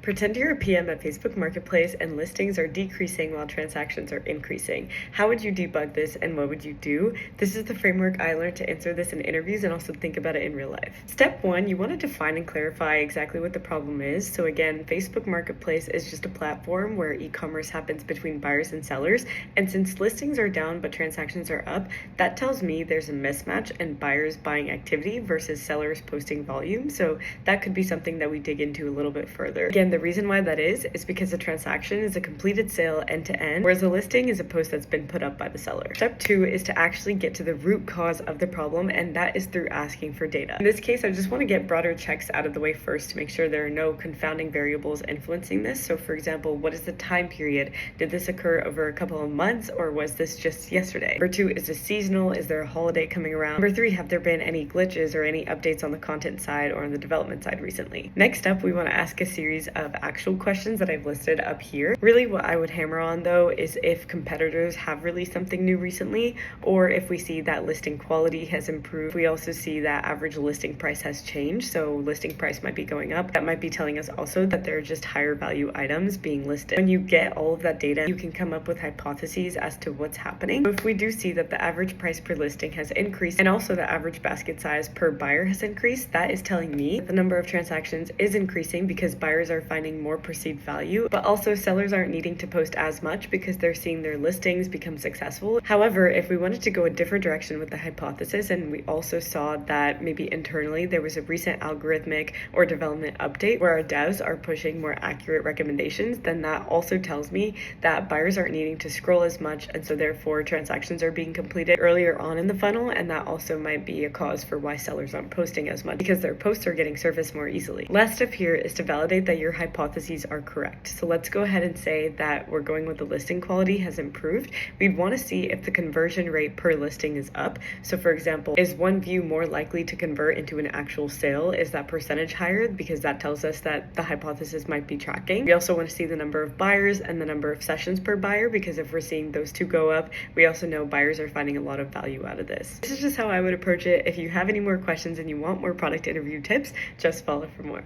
Pretend you're a PM at Facebook Marketplace and listings are decreasing while transactions are increasing. How would you debug this and what would you do? This is the framework I learned to answer this in interviews and also think about it in real life. Step 1, you want to define and clarify exactly what the problem is. So again, Facebook Marketplace is just a platform where e-commerce happens between buyers and sellers. And since listings are down but transactions are up, that tells me there's a mismatch in buyers buying activity versus sellers posting volume. So that could be something that we dig into a little bit further. Again, the reason why that is because the transaction is a completed sale end to end, whereas a listing is a post that's been put up by the seller. Step 2 is to actually get to the root cause of the problem, and that is through asking for data. In this case, I just want to get broader checks out of the way first to make sure there are no confounding variables influencing this. So for example, what is the time period? Did this occur over a couple of months or was this just yesterday? Number 2, is this seasonal? Is there a holiday coming around? Number 3, have there been any glitches or any updates on the content side or on the development side recently? Next up, we want to ask a series of actual questions that I've listed up here. Really what I would hammer on though is if competitors have released something new recently, or if we see that listing quality has improved. We also see that average listing price has changed, so listing price might be going up. That might be telling us also that there are just higher value items being listed. When you get all of that data, you can come up with hypotheses as to what's happening. So if we do see that the average price per listing has increased and also the average basket size per buyer has increased, that is telling me that the number of transactions is increasing because buyers are finding more perceived value, but also sellers aren't needing to post as much because they're seeing their listings become successful. However, if we wanted to go a different direction with the hypothesis and we also saw that maybe internally there was a recent algorithmic or development update where our devs are pushing more accurate recommendations, then that also tells me that buyers aren't needing to scroll as much, and so therefore transactions are being completed earlier on in the funnel, and that also might be a cause for why sellers aren't posting as much because their posts are getting surfaced more easily. Last step here is to validate that your hypotheses are correct. So let's go ahead and say that we're going with the listing quality has improved. We'd want to see if the conversion rate per listing is up. So for example, is one view more likely to convert into an actual sale? Is that percentage higher? Because that tells us that the hypothesis might be tracking. We also want to see the number of buyers and the number of sessions per buyer, because if we're seeing those two go up, we also know buyers are finding a lot of value out of this. This is just how I would approach it. If you have any more questions and you want more product interview tips, just follow for more.